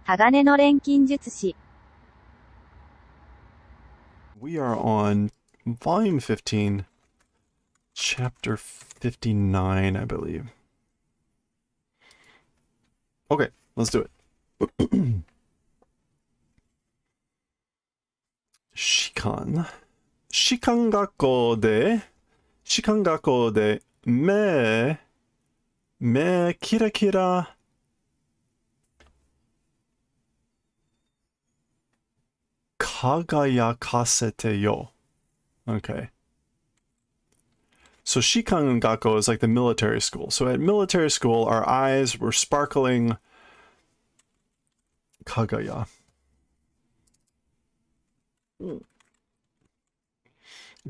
鋼の錬金術師 We are on volume 15, chapter 59, I believe. Okay, let's do it. 士官学校で目キラキラ輝かせてよ. Okay. So Shikan Gakko is like the military school. So at military school, our eyes were sparkling kagaya.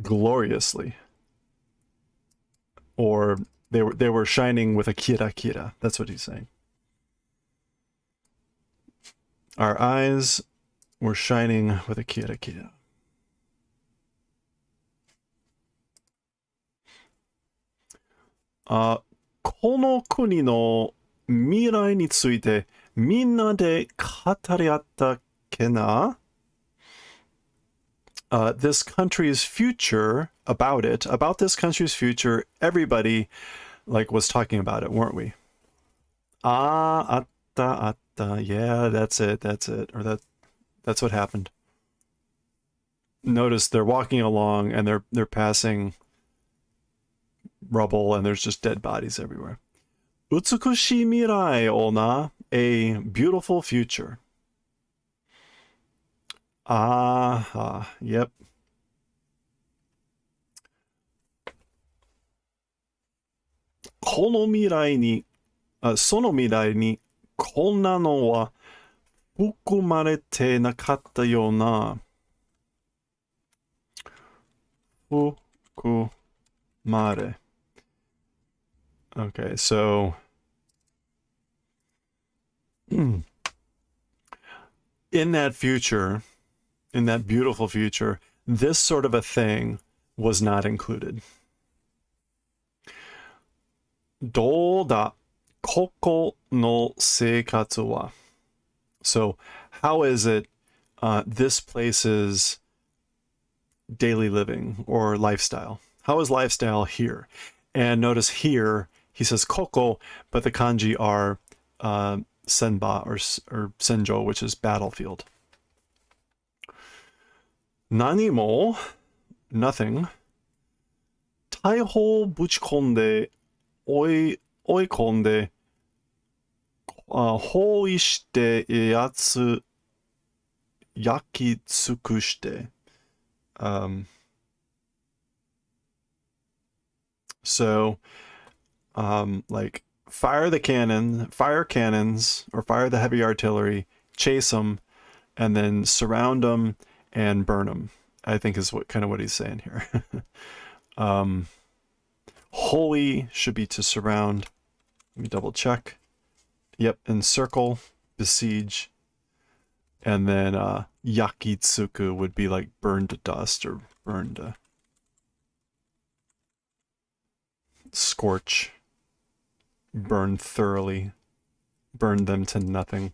Gloriously. Or they were shining with a kira kira. That's what he's saying. Our eyes were shining with a kira kira. Kono kuni no mirai ni tsuite minna de katariatta kena? This country's future, about this country's future, everybody was talking about it, weren't we? Atta, yeah, that's it, or that's what happened. Notice they're walking along and they're passing rubble and there's just dead bodies everywhere. Utsukushi mirai o na, a beautiful future. Yep. Sono mirai ni konna no wa fukumarete nakatta yo na. Fukumare. Okay, so in that future, in that beautiful future, this sort of a thing was not included. Doda koko no seikatsu wa. So how is it this place's daily living or lifestyle? How is lifestyle here? And notice here, he says koko, but the kanji are senba or senjo, which is battlefield. Nani mo, nothing. Taiho buchikonde, oikonde, hoishite yatsu yakitsukushite. So, like fire cannons, or fire the heavy artillery, chase them, and then surround them and burn them, I think is what he's saying here. Holy should be to surround. Let me double check. Yep, encircle, besiege. And then yakitsuku would be like burned to dust or burned to scorch, burn thoroughly, burn them to nothing.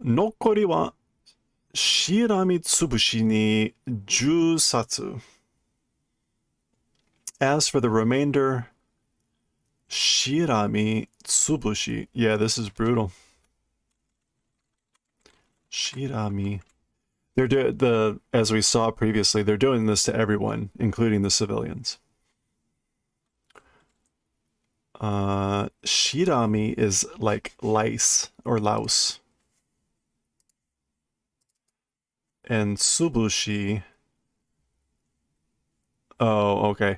Nokori wa shirami tsubushi ni 10 satsu. As for the remainder, shirami tsubushi. Yeah, this is brutal. Shirami. As we saw previously, they're doing this to everyone, including the civilians. Shirami is like lice or louse. And tsubushi. Oh, okay.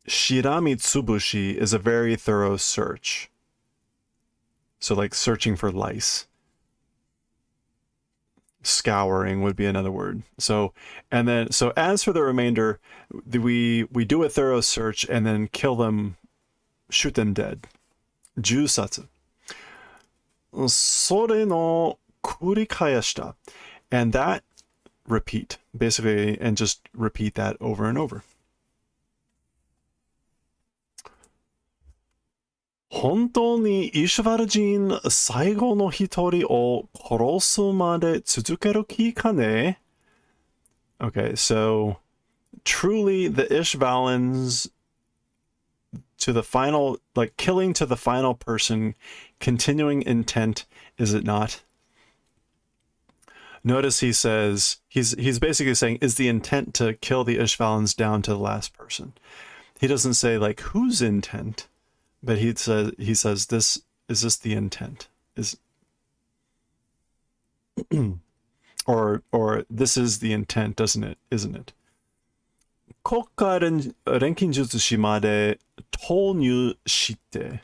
Shirami tsubushi is a very thorough search. So like searching for lice. Scouring would be another word. So as for the remainder, we do a thorough search and then kill them, shoot them dead. 10 satsu. それの繰り返した. And that repeat, basically, and just repeat that over and over. 本当にイシュバル人最後の一人を殺すまで続ける気かね? Okay, so truly the Ishvalans to the final, like killing to the final person, continuing intent, is it not? Notice he says, he's basically saying, is the intent to kill the Ishvalans down to the last person? He doesn't say like whose intent, but he says this, is this the intent? Is or this is the intent, doesn't it? Isn't it? 国家錬金術師まで投入して、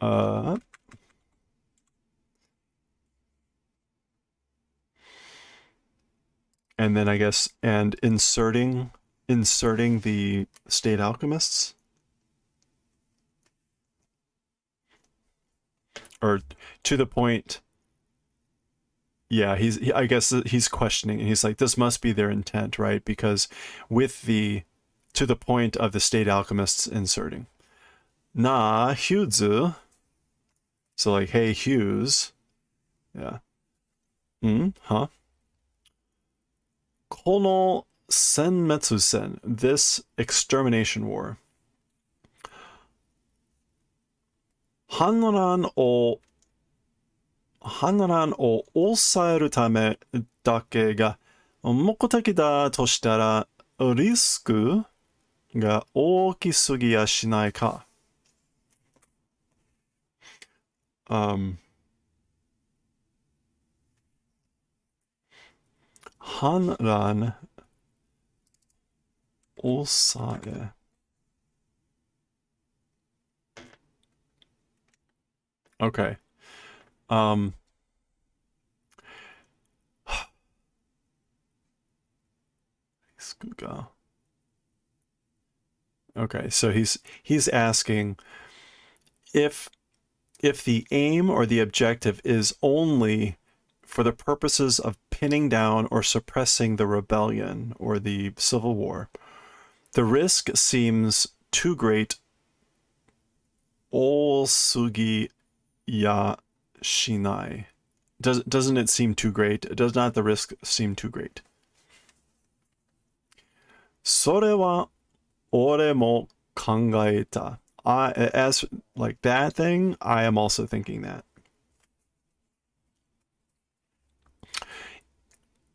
and then I guess, and inserting the state alchemists, or to the point. Yeah, I guess he's questioning, and he's like, this must be their intent, right? Because with the, to the point of the state alchemists inserting. Na, Hughes. So like, hey, Hughes. Yeah. Huh? Kono Senmetsu Sen, this extermination war. Hanran o 抑えるためだけが目的だとしたらリスクが大きすぎやしないか。反乱抑え。Okay. Okay, so he's asking if the aim or the objective is only for the purposes of pinning down or suppressing the rebellion or the civil war, the risk seems too great. Osugi ya shinai. Doesn't it seem too great? Does not the risk seem too great? それは俺も考えた. As like that thing, I am also thinking that.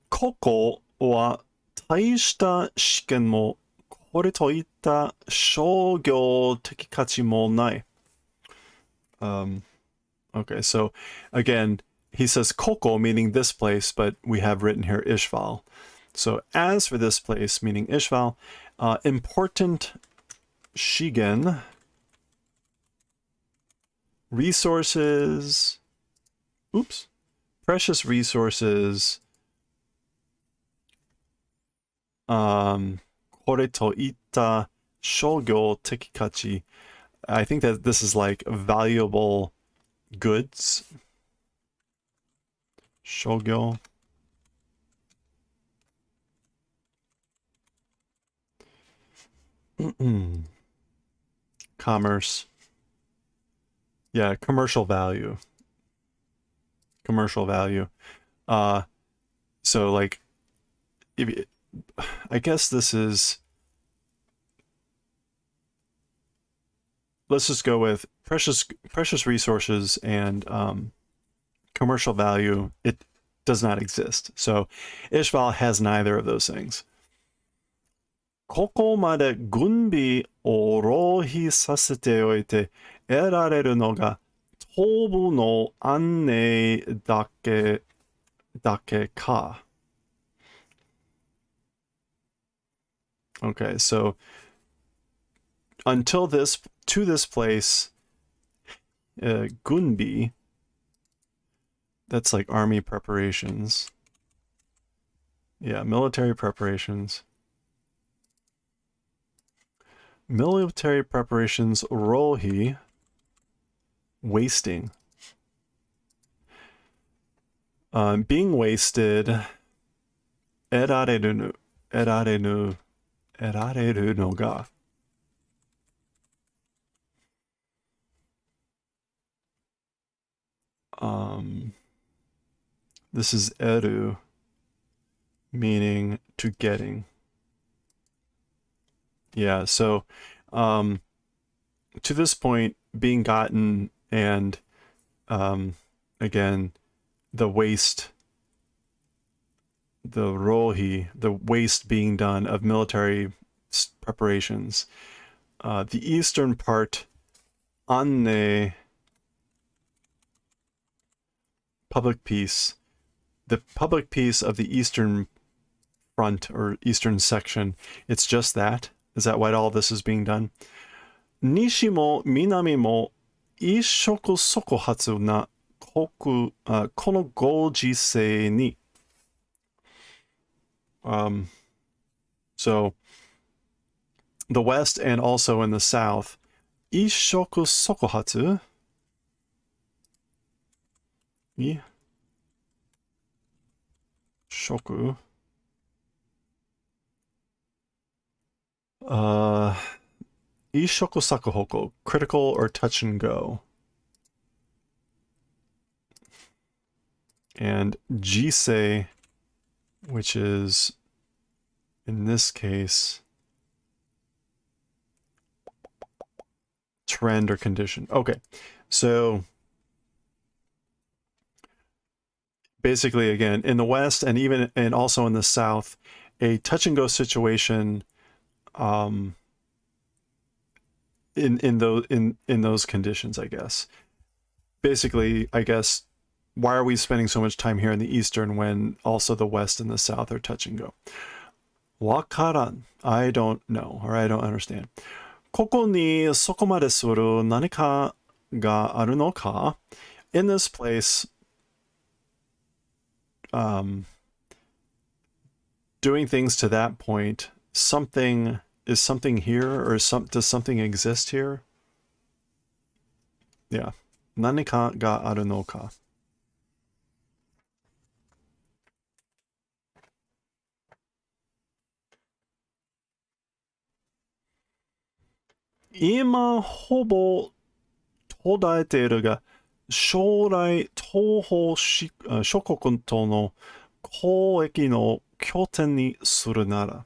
ここは大した試験もこれといった商業的価値もない。Okay, so again, he says koko, meaning this place, but we have written here Ishval. So as for this place, meaning Ishval, important shigen, resources, precious resources, kore to itta shogyo teki kachi. I think that this is like valuable goods. Shogyo. Commerce. Yeah, commercial value. Commercial value. So like, I guess this is, let's just go with precious resources and commercial value. It does not exist. So Ishval has neither of those things. ここまで軍備を浪費させておいて得られるのが東部の安寧だけか。Okay, so until this, to this place, Gunbi, that's like army preparations. Yeah, military preparations. Military preparations, rohi, wasting. Being wasted, erareru no ga. This is eru, meaning to getting. Yeah, so to this point, being gotten and again, the waste, the rohi, the waste being done of military preparations. The eastern part, anne, public peace. The public peace of the eastern front or eastern section, it's just that. Is that why all this is being done? Nishi mo minami mo ishoku soko hatsu na koku, kono gojisei ni. So the west and also in the south, ishoku soko hatsu. Shoku. Ishoku sakuhoko, critical or touch and go. And jisei, which is, in this case, trend or condition. Okay, so basically, again, in the West and even and also in the South, a touch and go situation in those conditions, I guess. Basically, I guess, why are we spending so much time here in the Eastern when also the West and the South are touch and go? Wakaran. I don't know, or I don't understand. ここにそこまでする何かがあるのか? In this place, doing things to that point, something is something here, or does something exist here? Yeah. 何かがあるのか. Ima ほぼ途絶えているが、将来東方諸国との交易の拠点にするなら.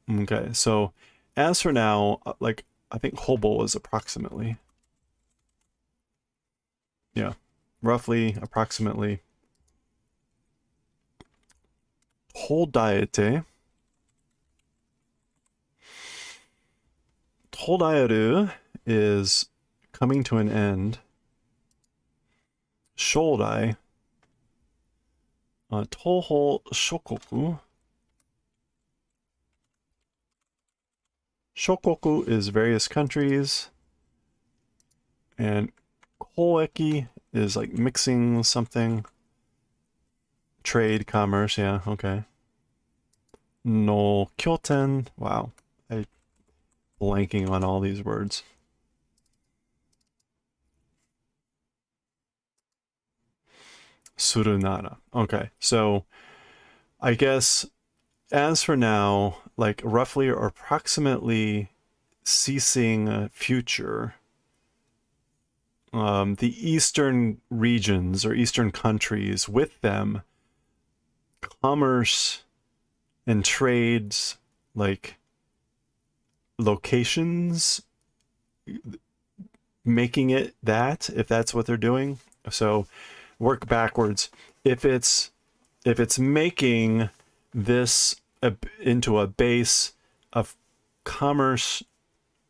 Okay, so as for now, like, I think hobo is approximately. Yeah, roughly, approximately. 途絶えて. 途絶える is coming to an end. 将来, 東方諸国. 諸国 is various countries. And 交易 is like mixing something. Trade, commerce, yeah, okay. No kyoten, wow. I'm blanking on all these words. Surunara. Okay, so I guess as for now, like roughly or approximately ceasing future, the eastern regions or eastern countries, with them, commerce and trades, like locations, making it that, if that's what they're doing. So work backwards. If it's making this into a base of commerce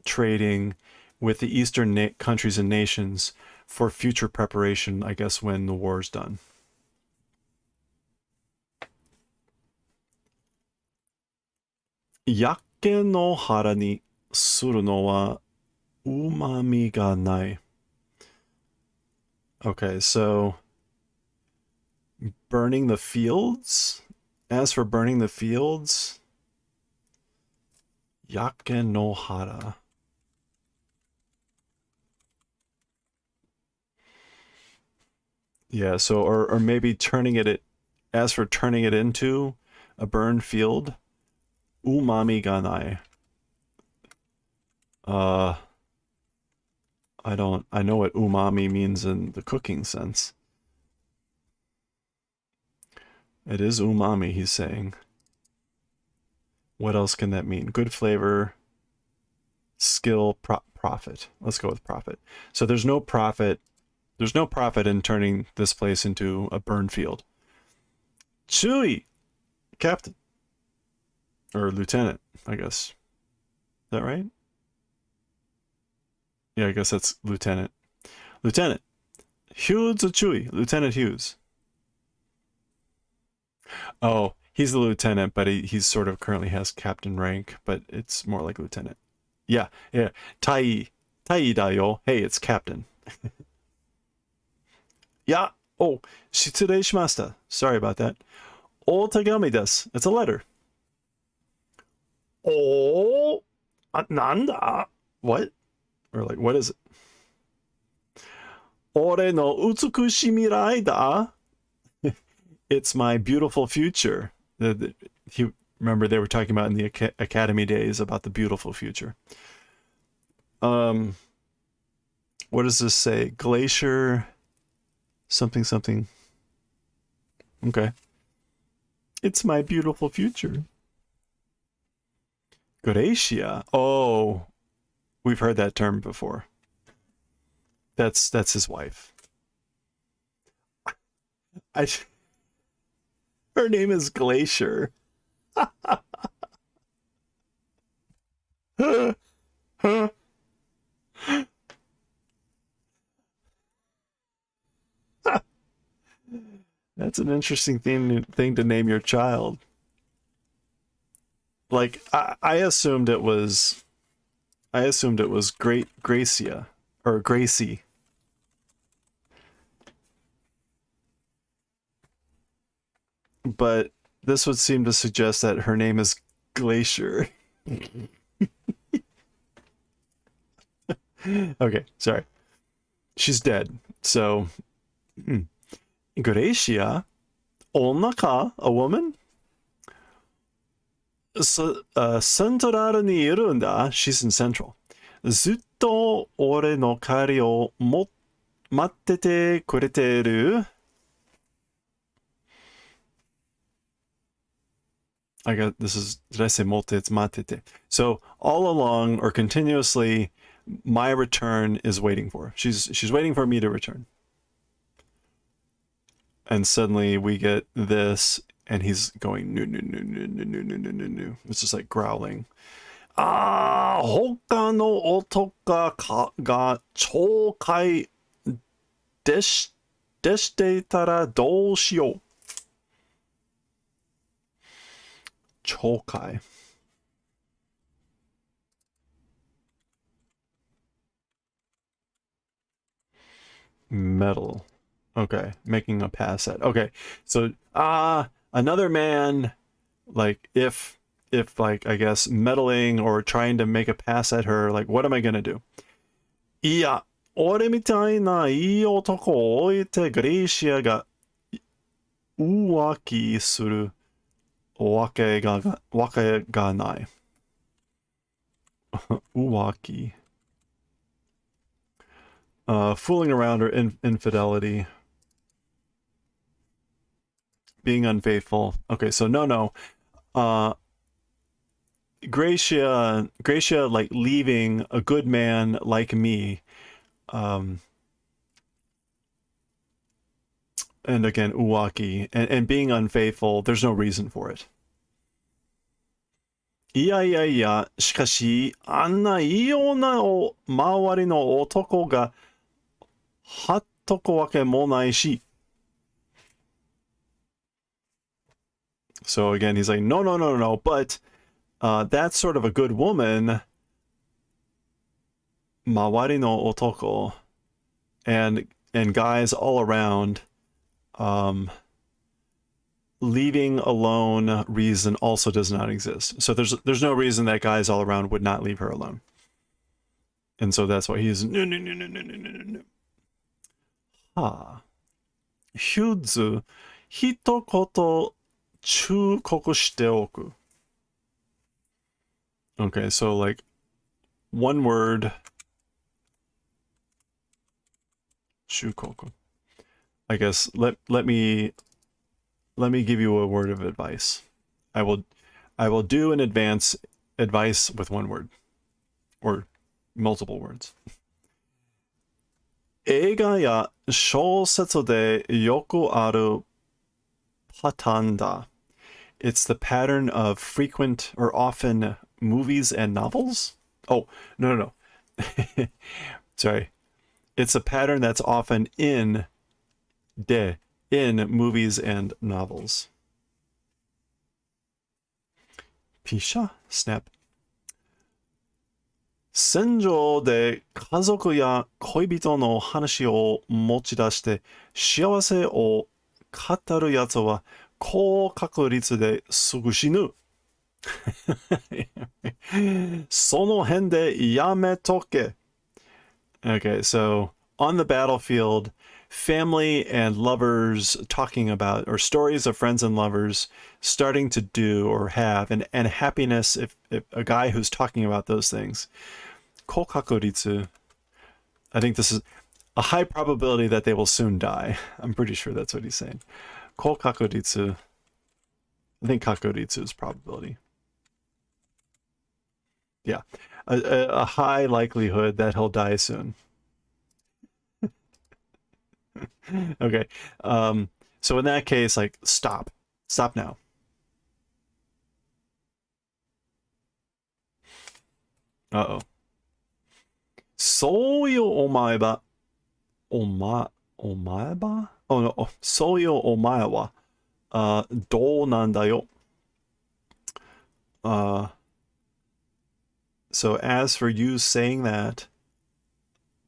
trading with the eastern countries and nations for future preparation, I guess, when the war's done. Yake no hara ni suru no wa umami ga nai. Okay, so burning the fields? As for burning the fields, yake no hara. Yeah, so, or maybe turning it, as for turning it into a burned field, umami ga nai. I know what umami means in the cooking sense. It is umami, he's saying. What else can that mean? Good flavor, skill, profit. Let's go with profit. So there's no profit. There's no profit in turning this place into a burn field. Chewie, Captain. Or Lieutenant, I guess. Is that right? Yeah, I guess that's Lieutenant. Lieutenant. Hughes Chewie. Lieutenant Hughes. Oh, he's the lieutenant, but he's sort of currently has captain rank, but it's more like lieutenant. Yeah, yeah. Tai da yo. Hey, it's captain. Yeah. Oh, 失礼しました. Sorry about that. お手紙です. It's a letter. Oh, nanda? What? Or like, what is it? 俺の美しい未来だ. It's my beautiful future. Remember they were talking about in the academy days about the beautiful future. What does this say? Glacier something something. Okay. It's my beautiful future. Gracia. Oh, we've heard that term before. That's his wife. Her name is Glacier. That's an interesting thing to name your child. Like I assumed it was Gracia or Gracie. But this would seem to suggest that her name is Glacier. Okay, sorry. She's dead. So Gracia, onnaka, a woman? Central にいるんだ. She's in Central. ずっと俺の帰りを待っててくれてる? Did I say motte? It's matete. So all along or continuously, my return is waiting for her. She's waiting for me to return. And suddenly we get this, and he's going no. It's just like growling. 他の男が懲戒していたらどうしよう。懲戒。Metal. Okay, making a pass at. Okay, so another man, like if like I guess meddling or trying to make a pass at her, like what am I gonna do? いや、俺みたいないい男を置いてグレイシアが浮気するわけがない。浮気。Fooling around or infidelity. Being unfaithful. Okay, so no. Gracia like leaving a good man like me. And again, uwaki and being unfaithful, there's no reason for it. いやいやいや、しかし、あんないい女を周りの男がはっとくわけもないし。So again, he's like, no, but that's sort of a good woman. 周りの男 and guys all around, leaving alone reason also does not exist. So there's no reason that guys all around would not leave her alone. And so that's why he's no. はあ。ヒューズ、一言忠告しておく。Okay, so like one word Shukoku. I guess let me give you a word of advice. I will do an advance advice with one word or multiple words. 映画や小説でよくあるパターンだ. It's the pattern of frequent or often movies and novels. Oh, no. Sorry. It's a pattern that's often in movies and novels. Pisha? Snap. 戦場で家族や恋人の話を持ち出して幸せを語るやつは高確率ですぐ死ぬ。その辺でやめとけ。Okay, so on the battlefield, family and lovers talking about, or stories of friends and lovers starting to do or have, and happiness if a guy who's talking about those things. Kokakuritsu. I think this is a high probability that they will soon die. I'm pretty sure that's what he's saying. Kokakuritsu. I think kakuritsu is probability. Yeah. A high likelihood that he'll die soon. Okay. So in that case, like, stop now. Uh-oh. そういうお前は、お前は? Oh no, そういうお前は、どうなんだよ? So as for you saying that,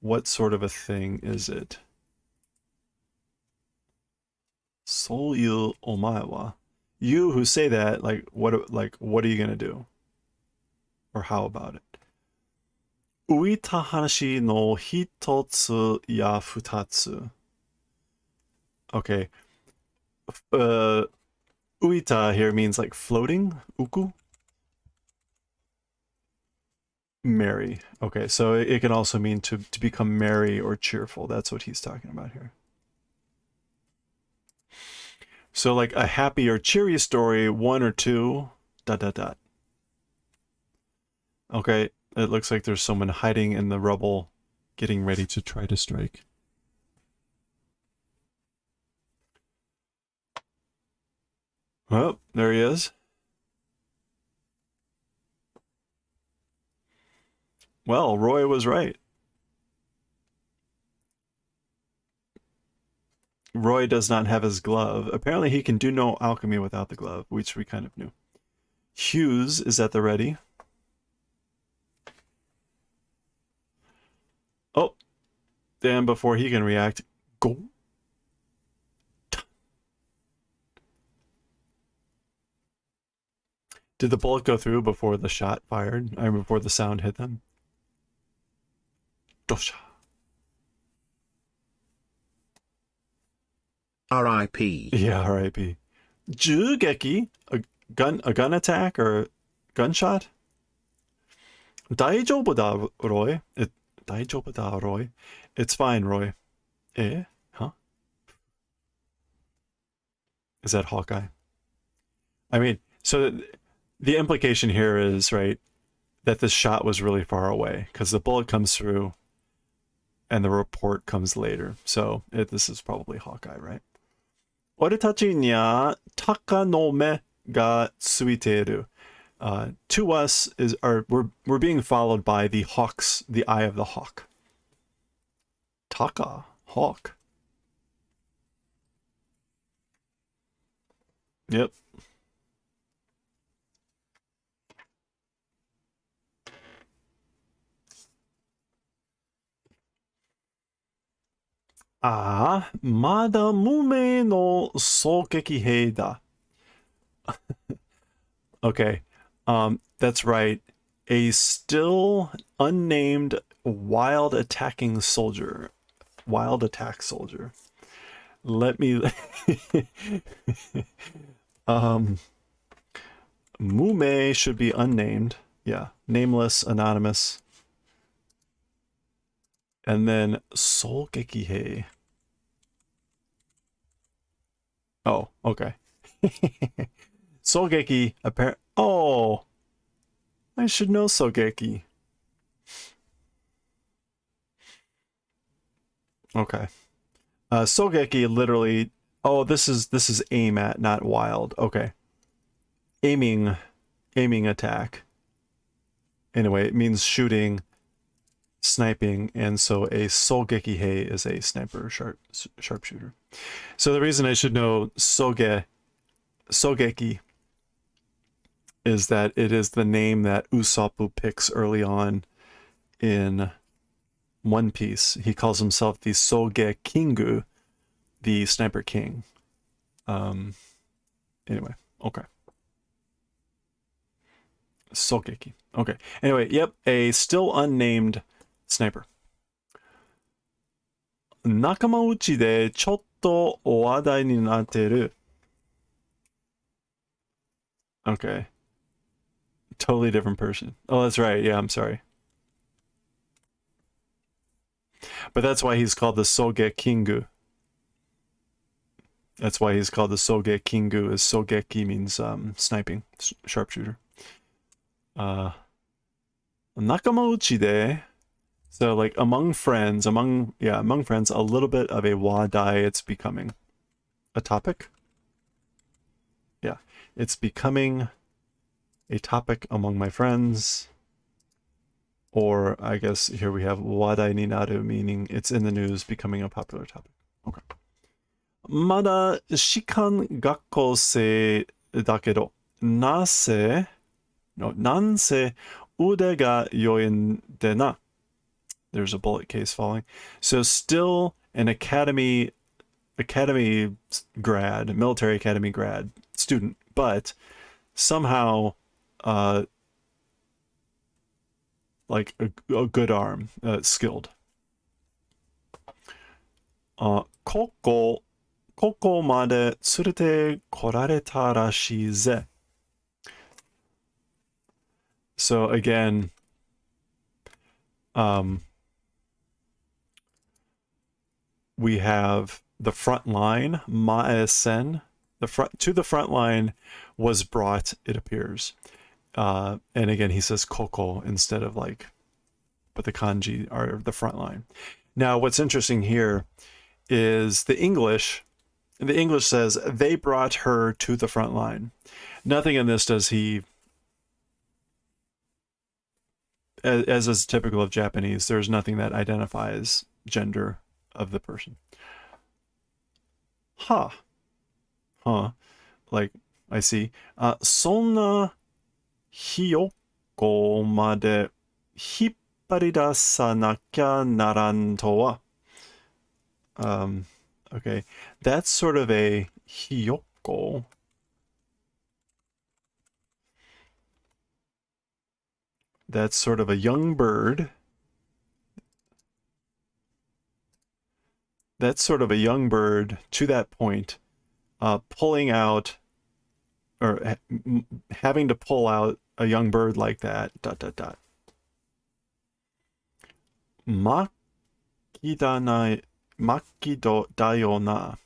what sort of a thing is it? そういうお前は. You who say that, what are you gonna do? Or how about it? 浮いた話の一つや二つ. Okay. 浮いた here means like floating. Uku? Merry. Okay, so it can also mean to become merry or cheerful. That's what he's talking about here. So like a happy or cheery story, one or two, ... Okay, it looks like there's someone hiding in the rubble, getting ready to try to strike. Oh, there he is. Well, Roy was right. Roy does not have his glove. Apparently he can do no alchemy without the glove, which we kind of knew. Hughes is at the ready. Oh, and before he can react, go. Did the bullet go through before the shot fired? I mean, before the sound hit them? Dosha. R.I.P. Yeah, R.I.P. Jugeki? A gun attack or gunshot? 大丈夫だ, Roy. 大丈夫だ, Roy. It's fine, Roy. Eh? Huh? Is that Hawkeye? I mean, so the implication here is, right, that this shot was really far away because the bullet comes through and the report comes later. So this is probably Hawkeye, right? 俺たちには鷹の目がついている. To us we're being followed by the hawks, the eye of the hawk. Taka, hawk. Yep. Ah, まだ無名の狙撃兵だ. Okay, that's right. A still unnamed wild attacking soldier. Wild attack soldier. Let me... Mume should be unnamed. Yeah, nameless, anonymous. And then Solgekihei. Oh, okay. Sogeki, apparent. Oh, I should know Sogeki. Okay. Sogeki literally. Oh, this is aim at, not wild. Okay. Aiming attack. Anyway, it means shooting, sniping, and so a Solgeki-hei is a sniper sharpshooter. So the reason I should know Sogeki is that it is the name that Usopp picks early on in One Piece. He calls himself the Sogekingu, the Sniper King. Anyway, okay. Sogeki. Okay. Anyway, yep, a still unnamed sniper. 仲間内でちょっと話題になってる. Okay. Totally different person. Oh, that's right. Yeah, I'm sorry. But that's why he's called the Sogekingu. That's why he's called the Sogekingu, as Sogeki means sniping, sharpshooter. Nakamauchi de. So like among friends, among friends, a little bit of a wadai it's becoming. A topic? Yeah. It's becoming a topic among my friends. Or I guess here we have wadai ni naru, meaning it's in the news, becoming a popular topic. Okay. まだ士官学校生だけど、なんせ腕が良いんでな. There's a bullet case falling. So still an academy grad, military academy grad student, but somehow like a good arm, skilled. ここまで連れてこられたらしいぜ. So again, we have the front line, Maesen. The front line was brought, it appears. And again, he says koko instead of like, but the kanji are the front line. Now, what's interesting here is the English says they brought her to the front line. Nothing in this does he, as is typical of Japanese, there's nothing that identifies gender of the person. Huh. Like, I see. そんなひよっこまで引っ張り出さなきゃならんとは. Okay. That's sort of a hiyoko. That's sort of a young bird. That's sort of a young bird to that point, pulling out or having to pull out a young bird like that. ... Makido dayona.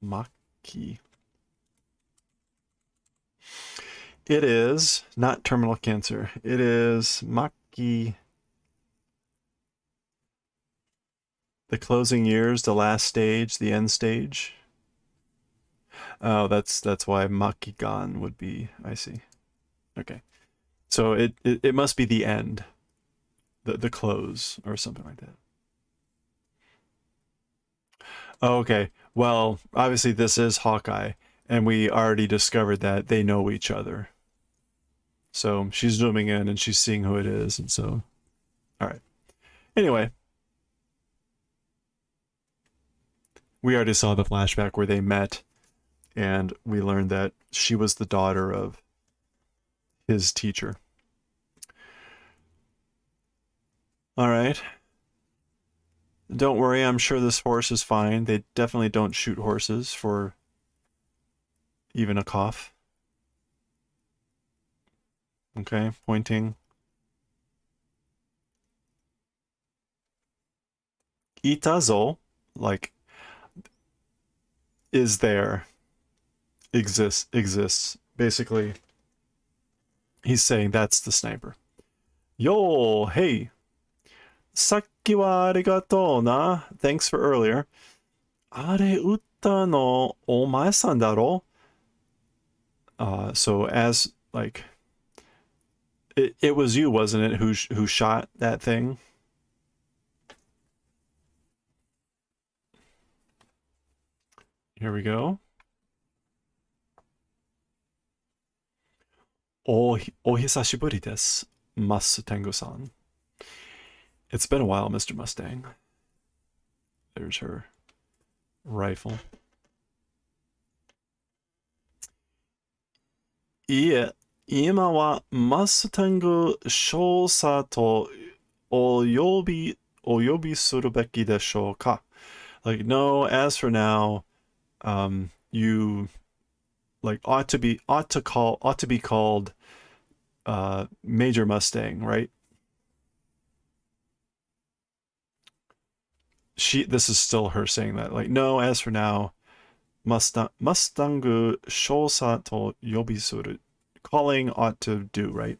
Maki. It is not terminal cancer. It is Maki. The closing years, the last stage, the end stage. Oh, that's why Makigan would be. I see. Okay. So it must be the end. The close or something like that. Oh, okay. Well, obviously this is Hawkeye, and we already discovered that they know each other. So she's zooming in and she's seeing who it is, and so, all right. Anyway, we already saw the flashback where they met, and we learned that she was the daughter of his teacher. All right. Don't worry, I'm sure this horse is fine. They definitely don't shoot horses for even a cough. Okay, pointing. Itazo, like, is there, exists. Basically, he's saying that's the sniper. Yo, hey. さっきはありがとうな. Thanks for earlier. あれ撃ったのお前さんだろ? So as like it was you, wasn't it, who shot that thing? Here we go. お久しぶりです, Mustang-san. It's been a while, Mr. Mustang. There's her rifle. いえ、今はマスタング少佐とお呼びするべきでしょうか? Like, no, as for now, you like ought to be called Major Mustang, right? This is still her saying that. Like, no, as for now, Mustangu Shosa to Yobisuru. Calling ought to do, right?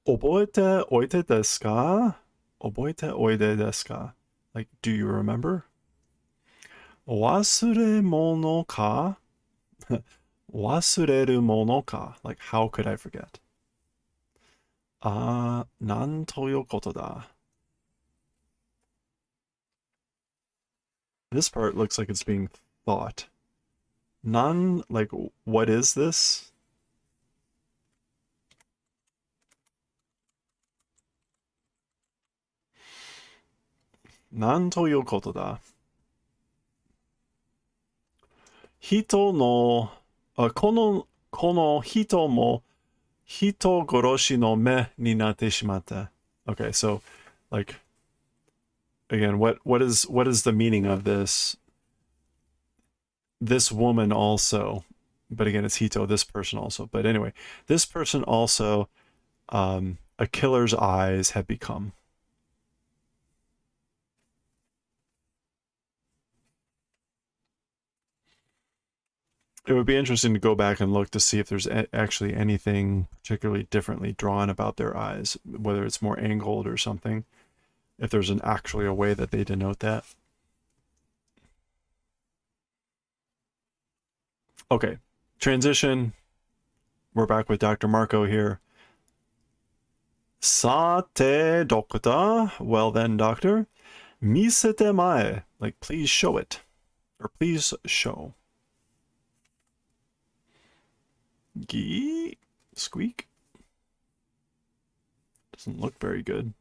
Oboete oite desu ka? Oboete oide desu ka? Like, do you remember? Wasuremono ka? Wasureru mono ka? Like, how could I forget? Nan toyo koto da? This part looks like it's being thought. Nan, like, what is this? Nan toyo koto da? Hito no, kono hito mo hito goroshi no me ni natte shimatte. Okay, so, like, again, what is the meaning of this? This woman also, but again, it's Hito, this person also. But anyway, this person also, a killer's eyes have become. It would be interesting to go back and look to see if there's actually anything particularly differently drawn about their eyes, whether it's more angled or something, if there's actually a way that they denote that. Okay, transition. We're back with Dr. Marco here. Sate, doctor. Well then, doctor. Misete mae. Like, please show it. Or please show. Gee. Squeak. Doesn't look very good.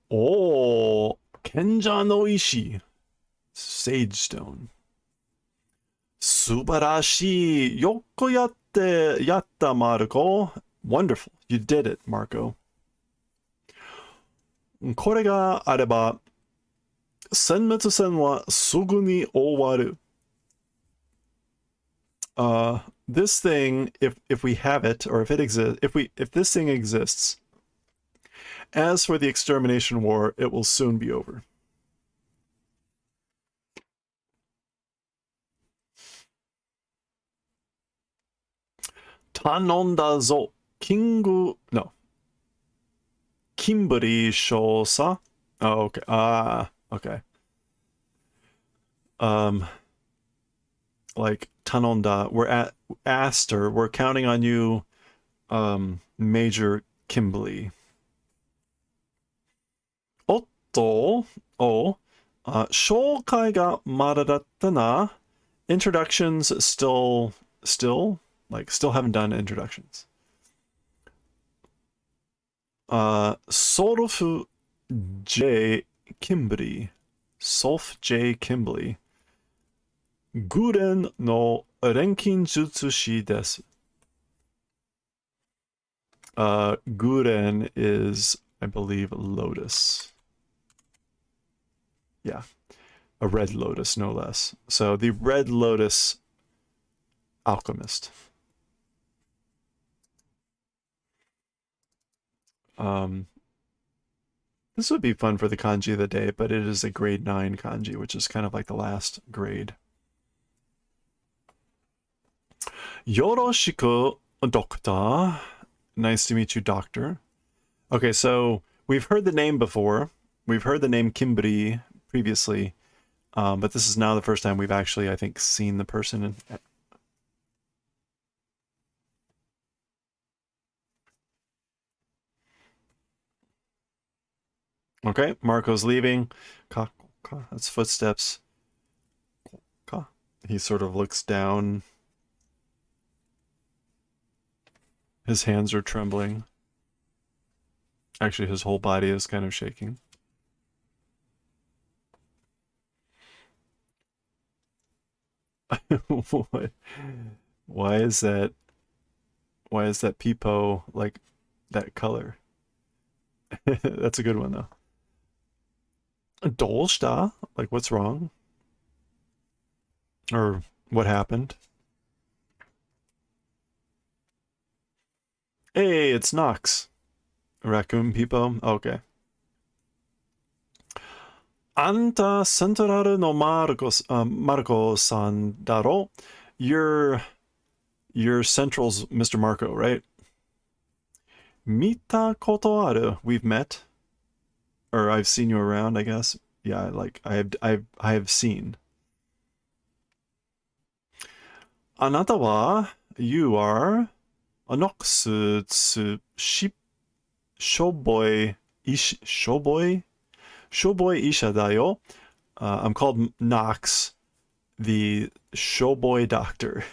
Oh, Kenja no Ishi. Sage stone. Subarashi. Yoko yatta, Marco. Wonderful. You did it, Marco. これがあれば、殲滅戦はすぐに終わる。This thing, if we have it, or if it exists, if this thing exists, as for the extermination war, it will soon be over. Tanonda zo Kingu, no. Kimburi shosa. Oh, okay. Okay. Like Tanonda, we're counting on you, Major Kimberly. Otto, shoukai ga mada datta na. Introductions still haven't done introductions. Solf J. Kimberly. Solf J. Kimberly. Guren no Renkin Jutsushi desu. Guren is, I believe, lotus. Yeah. A red lotus, no less. So the red lotus alchemist. This would be fun for the kanji of the day, but it is a grade 9 kanji, which is kind of like the last grade. Yoroshiku, doctor. Nice to meet you, doctor. Okay, so we've heard the name before. We've heard the name Kimbri previously, but this is now the first time we've actually, I think, seen the person. Okay, Marco's leaving. That's footsteps. He sort of looks down. His hands are trembling. Actually, his whole body is kind of shaking. What? Why is that? Why is that peepo like that color? That's a good one though. Dolsta? Like what's wrong? Or what happened? Hey, it's Nox. Raccoon peepo? Okay. Anta Centraru no Marco-san daro? You're Central's Mr. Marco, right? Mita koto aru. We've met. Or I've seen you around, I guess. Yeah, like I have seen. Anata wa, you are Anoksu Shoboi Isha dayo. I'm called Nox, the Showboy doctor.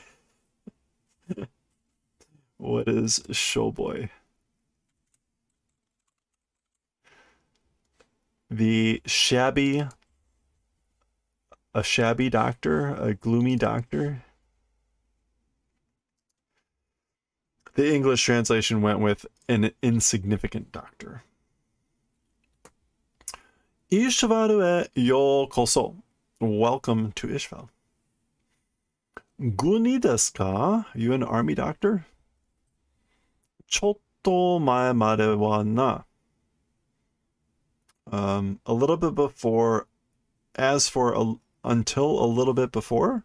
What is Showboy? A shabby doctor, a gloomy doctor. The English translation went with an insignificant doctor. Ishvaru e yokoso. Welcome to Ishval. Guni desu ka? You an army doctor? Chotto mae made wa na. A little bit before, as for until a little bit before?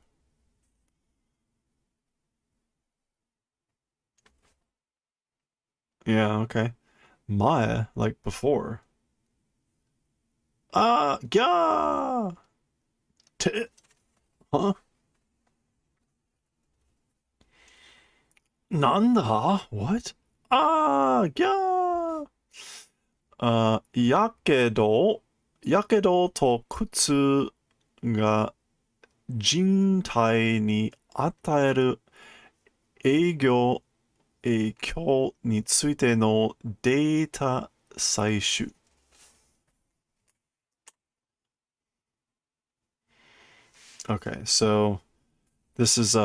Yeah, okay. Mae, like before. Yeah! Huh? Nanda? What? Yeah! Yakedo to kutsu ga jintai ni ataeru eigyo eikyo ni tsuite no data saishu. Okay, so this is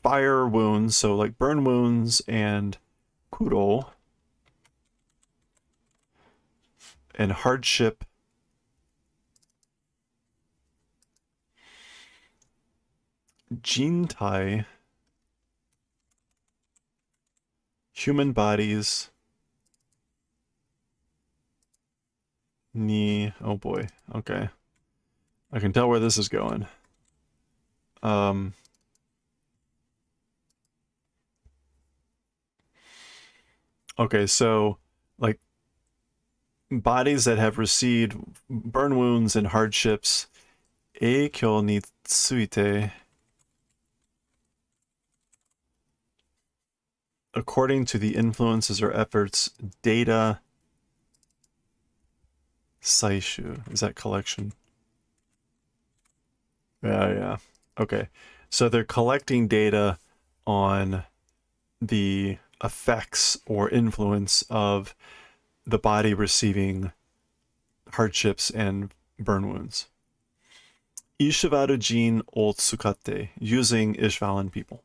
fire wounds, so like burn wounds and kuro and hardship. Jintai, human bodies. Ni, oh boy, okay. I can tell where this is going. Okay, so like bodies that have received burn wounds and hardships, eikyo ni tsuite, according to the influences or efforts, data saishu. Is that collection? Yeah. Okay. So they're collecting data on the effects or influence of the body receiving hardships and burn wounds. Ishivaru jin o tsukate, using Ishvalan people.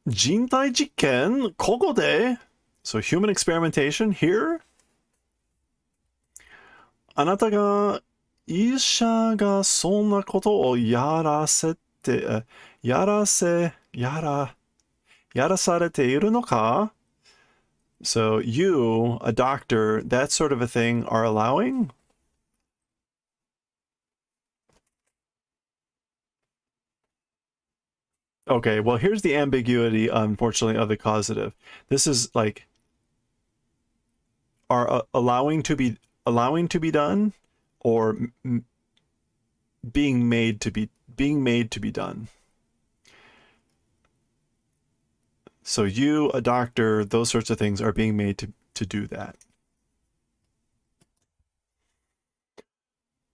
Jintai jiken kogode, so human experimentation here. Anata ga isha ga sonna koto o yarasarete iru no ka? So you, a doctor, that sort of a thing are allowing? Okay, well, here's the ambiguity, unfortunately, of the causative. This is like are allowing to be done, or being made to be done. So you, a doctor, those sorts of things are being made to do that.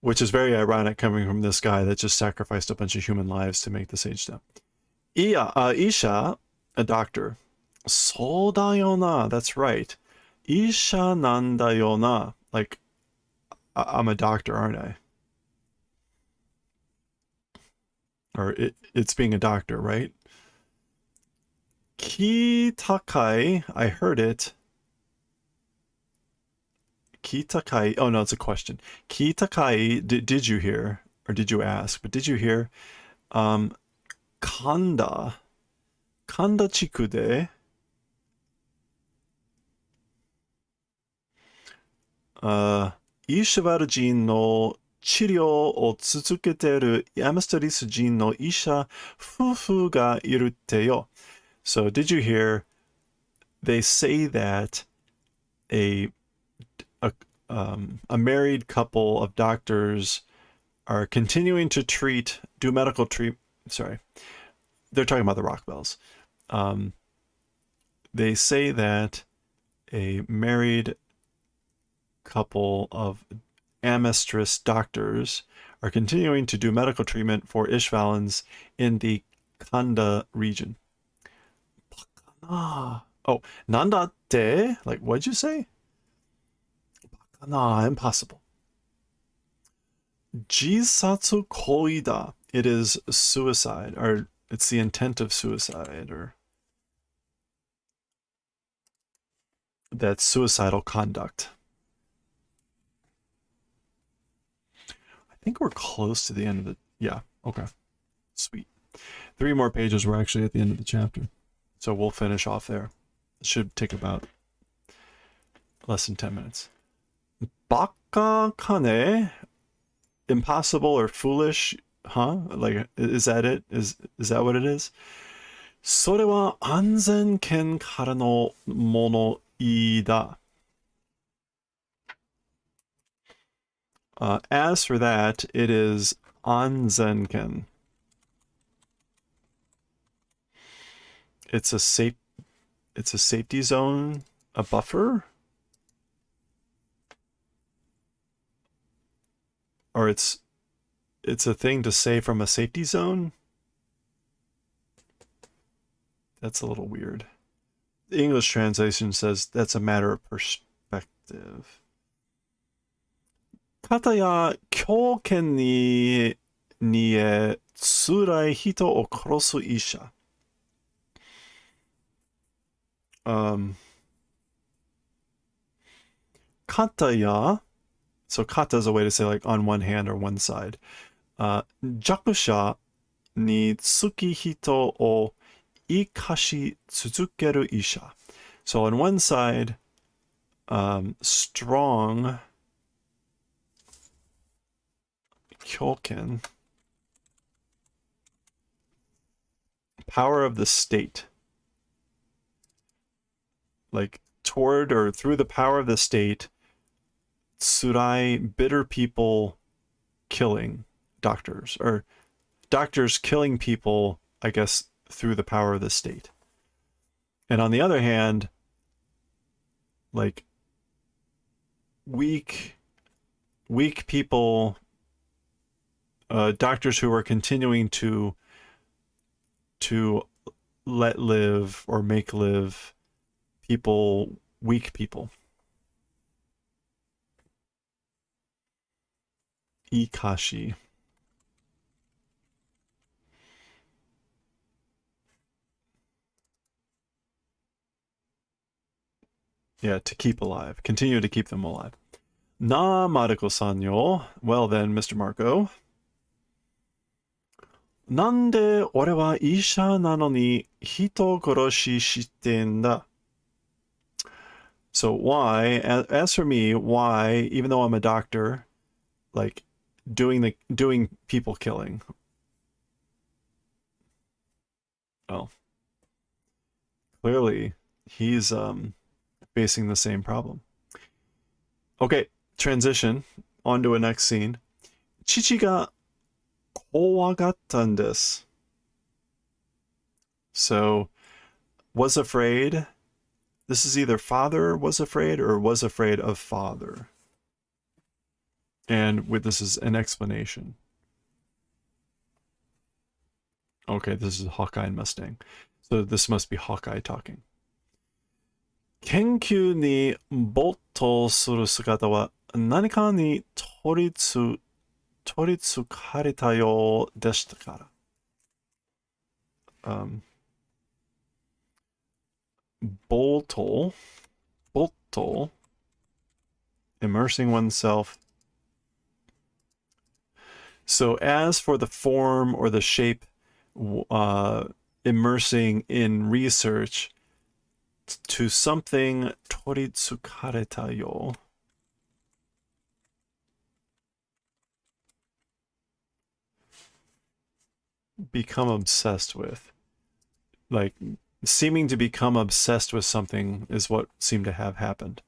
Which is very ironic coming from this guy that just sacrificed a bunch of human lives to make the sage stone. Isha, a doctor. そうだよな, that's right. Isha nanda yo na. Like, I'm a doctor, aren't I? Or it's being a doctor, right? Ki takai, I heard it. Ki takai, oh no, it's a question. Ki takai, did you hear? Or did you ask? But did you hear? Kanda chiku de, イーシュバル人の治療を続けているヤマストリス人の医者夫婦がいるってよ。So did you hear? They say that a married couple of doctors are continuing to do medical treatment. Sorry, they're talking about the Rockbells. They say that a married couple of Amestris doctors are continuing to do medical treatment for Ishvalans in the Kanda region. Oh, nandate? Like, what'd you say? Nah, impossible. Jisatsu koida. It is suicide, or it's the intent of suicide, or that's suicidal conduct. I think we're close to the end of it. Yeah, okay. Sweet. 3 more pages, we're actually at the end of the chapter. So we'll finish off there. It should take about less than 10 minutes. Baka kane, impossible or foolish, huh? Like, is that it? Is that what it is? それは安全圏からの物言いだ. As for that, it is anzenken. It's a safety zone, a buffer, or it's a thing to say from a safety zone. That's a little weird. The English translation says that's a matter of perspective. かたや狂犬に辛い人を殺す医者。Kataya, so kata is a way to say like on one hand or one side. Jakusha ni tsuki hito o ikashi tsuzukeru isha. So on one side, strong kyoken, power of the state. Like toward or through the power of the state, tsurai, bitter people killing doctors, or doctors killing people, I guess, through the power of the state. And on the other hand, like weak people, doctors who are continuing to let live or make live people, weak people. Ikashi. Yeah, to keep alive. Continue to keep them alive. Na Mariko-san yo. Well then, Mr. Marco. なんで俺は医者なのに人殺ししてんだ? So why, as for me, why, even though I'm a doctor, like doing people killing? Well, clearly he's facing the same problem. Okay, transition onto a next scene. Chichi ga kowagatta desu. So was afraid. This is either father was afraid or was afraid of father. And this is an explanation. Okay, this is Hawkeye and Mustang. So this must be Hawkeye talking. 研究に没頭する姿は何かに取りつかれたようでしたから。bottle, immersing oneself. So as for the form or the shape, immersing in research to something toritsukareta yo. Become obsessed with. Like, seeming to become obsessed with something is what seemed to have happened.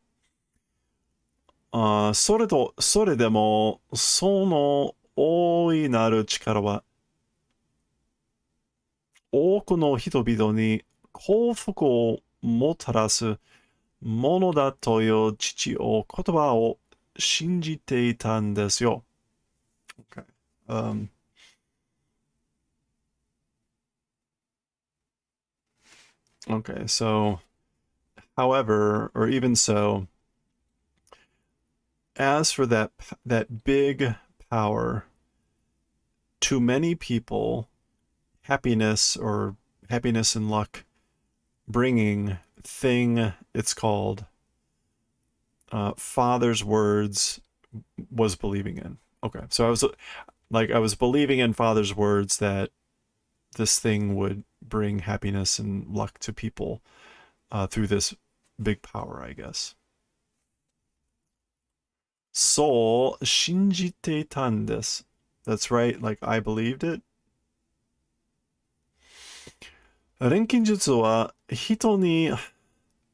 それでも、その大いなる力は、多くの人々に幸福をもたらすものだという父を言葉を信じていたんですよ。Okay. Okay, so, however, or even so, as for that big power, to many people, happiness and luck bringing thing, it's called, father's words was believing in. Okay, so I was believing in father's words that this thing would bring happiness and luck to people through this big power, I guess. そう信じていたんです。That's right, like I believed it. 錬金術は人に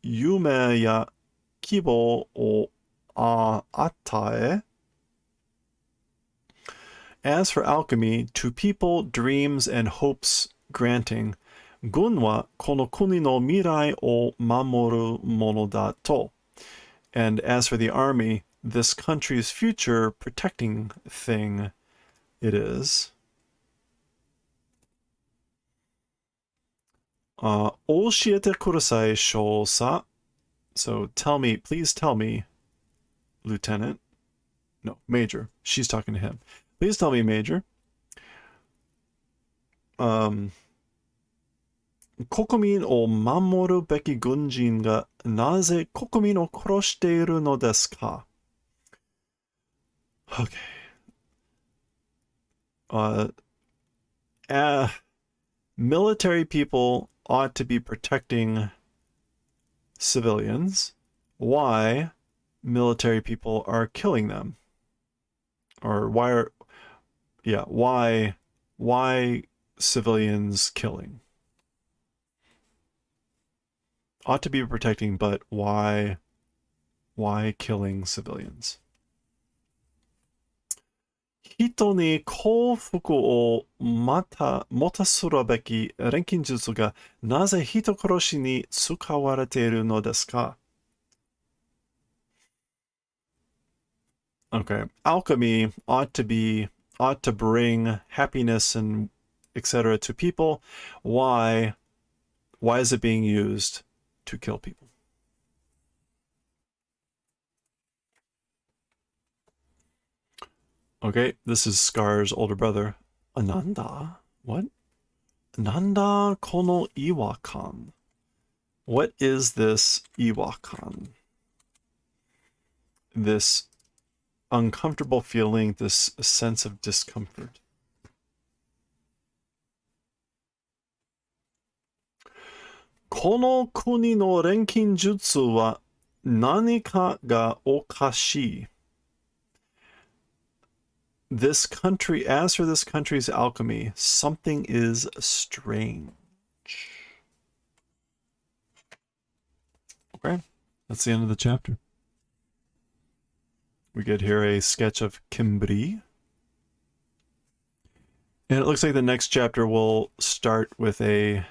夢や希望を与え As for alchemy, to people dreams and hopes granting, 軍はこの国の未来を守るものだと. And as for the army, this country's future protecting thing it is. 教えてください、少佐. So please tell me, Lieutenant. No, Major. She's talking to him. Please tell me, Major. 国民を守るべき軍人がなぜ国民を殺しているのですか? Okay. Military people ought to be protecting civilians. Why military people are killing them? Or why civilians killing? Ought to be protecting, but why killing civilians? 人に幸福をもたするべき錬金術がなぜ人殺しに使われているのですか? Okay, alchemy ought to bring happiness and etc. to people. Why is it being used to kill people? Okay, this is Scar's older brother. Ananda? What? Ananda kono iwakan. What is this iwakan? This uncomfortable feeling, this sense of discomfort. この国の錬金術は Nanika ga okashi. This country, as for this country's alchemy, something is strange. Okay, that's the end of the chapter. We get here a sketch of Kimbri. And it looks like the next chapter will start with a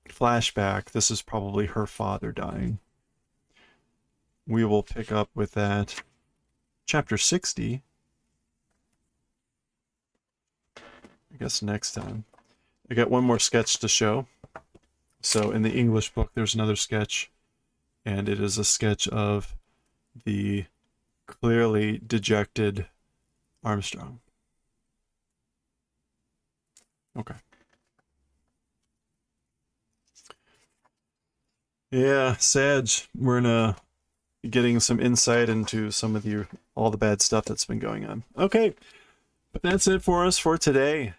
flashback. This is probably her father dying. We will pick up with that chapter 60. I guess next time. I got one more sketch to show. So in the English book, there's another sketch, and it is a sketch of the clearly dejected Armstrong. Okay. Yeah, Sag, we're getting some insight into some of all the bad stuff that's been going on. Okay, but that's it for us for today.